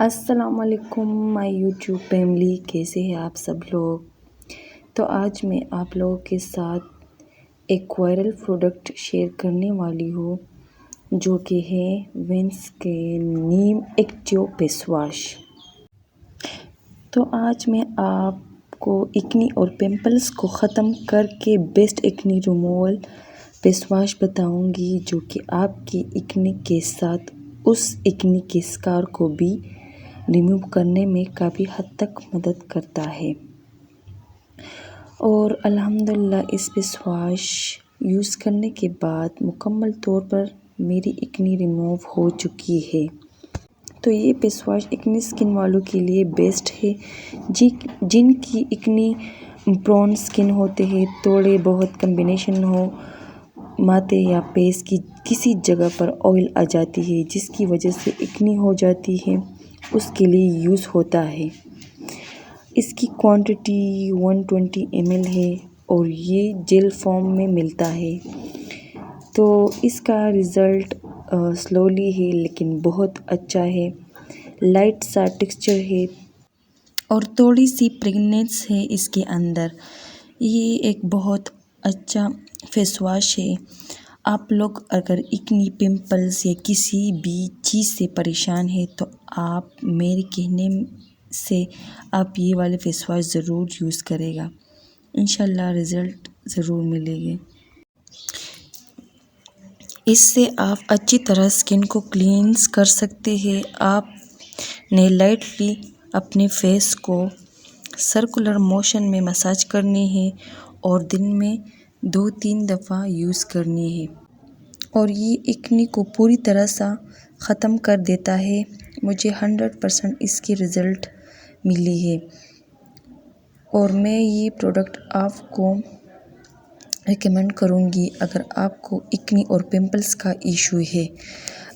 السلام علیکم مائی YouTube family, کیسے ہیں آپ سب لوگ؟ تو آج میں آپ لوگوں کے ساتھ ایک وائرل پروڈکٹ شیئر کرنے والی ہوں جو کہ ہے وینس کے نیم ایکٹیو فیس واش۔ تو آج میں آپ کو ایکنی اور پمپلز کو ختم کر کے best acne removal face wash بتاؤں گی جو کہ آپ کی ایکنی کے ساتھ اس ایکنی کے اسکار کو بھی ریموو کرنے میں کافی حد تک مدد کرتا ہے۔ اور الحمدللہ اس فیس واش یوز کرنے کے بعد مکمل طور پر میری ایکنی ریموو ہو چکی ہے۔ تو یہ فیس واش ایکنی اسکن والوں کے لیے بیسٹ ہے جن کی ایکنی پرون اسکن ہوتے ہیں، تھوڑے بہت کمبینیشن ہو، ماتھے یا فیس کی کسی جگہ پر آئل آ جاتی ہے جس کی وجہ سے ایکنی ہو جاتی ہے، اس کے لیے یوز ہوتا ہے۔ اس کی کوانٹٹی 120 ml ہے اور یہ جیل فارم میں ملتا ہے۔ تو اس کا رزلٹ سلولی ہے لیکن بہت اچھا ہے، لائٹ سا ٹیکسچر ہے اور تھوڑی سی فریگننس ہے اس کے اندر۔ یہ ایک بہت اچھا فیس واش ہے۔ آپ لوگ اگر ایکنی، پمپلز یا کسی بھی چیز سے پریشان ہیں تو آپ میرے کہنے سے آپ یہ والے فیس واش ضرور یوز کرے گا، انشاءاللہ رزلٹ ضرور ملے گے۔ اس سے آپ اچھی طرح اسکن کو کلینز کر سکتے ہیں۔ آپ نے لائٹلی اپنے فیس کو سرکولر موشن میں مساج کرنی ہے اور دن میں 2-3 دفعہ یوز کرنی ہے اور یہ ایکنی کو پوری طرح سے ختم کر دیتا ہے۔ مجھے 100% اس کی رزلٹ ملی ہے اور میں یہ پروڈکٹ آپ کو ریکمینڈ کروں گی اگر آپ کو ایکنی اور پمپلز کا ایشو ہے۔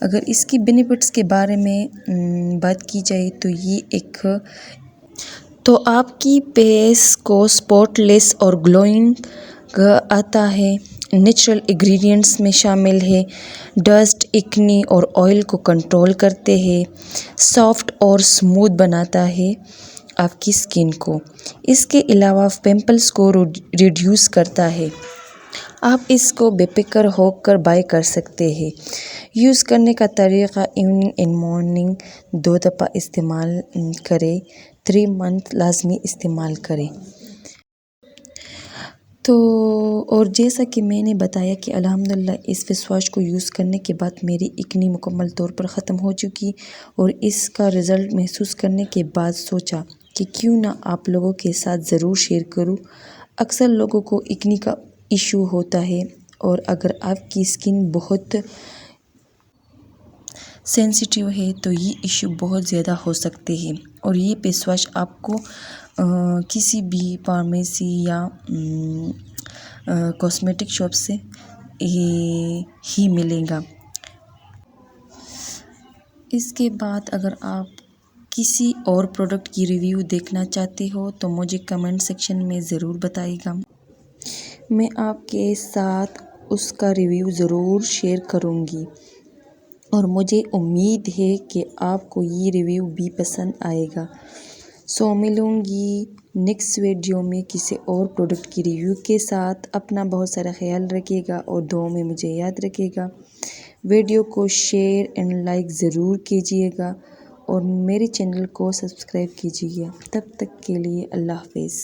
اگر اس کی بینیفٹس کے بارے میں بات کی جائے تو یہ تو آپ کی فیس کو اسپاٹ لیس اور گلوئنگ آتا ہے۔ نیچرل انگریڈینٹس میں شامل ہے، ڈسٹ، ایکنی اور آئل کو کنٹرول کرتے ہیں، سافٹ اور اسموتھ بناتا ہے آپ کی اسکن کو۔ اس کے علاوہ پمپلز کو ریڈیوس کرتا ہے۔ آپ اس کو بے فکر ہو کر بائی کر سکتے ہیں۔ یوز کرنے کا طریقہ: ایوننگ اینڈ مارننگ 2 دفعہ استعمال کریں، 3 منتھ لازمی استعمال کریں۔ اور جیسا کہ میں نے بتایا کہ الحمدللہ اس فیس واش کو یوز کرنے کے بعد میری ایکنی مکمل طور پر ختم ہو چکی اور اس کا رزلٹ محسوس کرنے کے بعد سوچا کہ کیوں نہ آپ لوگوں کے ساتھ ضرور شیئر کروں۔ اکثر لوگوں کو ایکنی کا ایشو ہوتا ہے اور اگر آپ کی اسکن بہت سینسیٹیو ہے تو یہ ایشو بہت زیادہ ہو سکتے ہیں اور یہ فیس واش آپ کو کسی بھی فارمیسی یا کاسمیٹک شاپ سے ہی ملے گا۔ اس کے بعد اگر آپ کسی اور پروڈکٹ کی ریویو دیکھنا چاہتے ہو تو مجھے کمنٹ سیکشن میں ضرور بتائے گا، میں آپ کے ساتھ اس کا ریویو ضرور شیئر کروں گی اور مجھے امید ہے کہ آپ کو یہ ریویو بھی پسند آئے گا۔ ملوں گی نیکسٹ ویڈیو میں کسی اور پروڈکٹ کی ریویو کے ساتھ۔ اپنا بہت سارا خیال رکھے گا اور دعاؤں میں مجھے یاد رکھے گا۔ ویڈیو کو شیئر اینڈ لائک ضرور کیجیے گا اور میرے چینل کو سبسکرائب کیجیے گا۔ تب تک کے لیے اللہ حافظ۔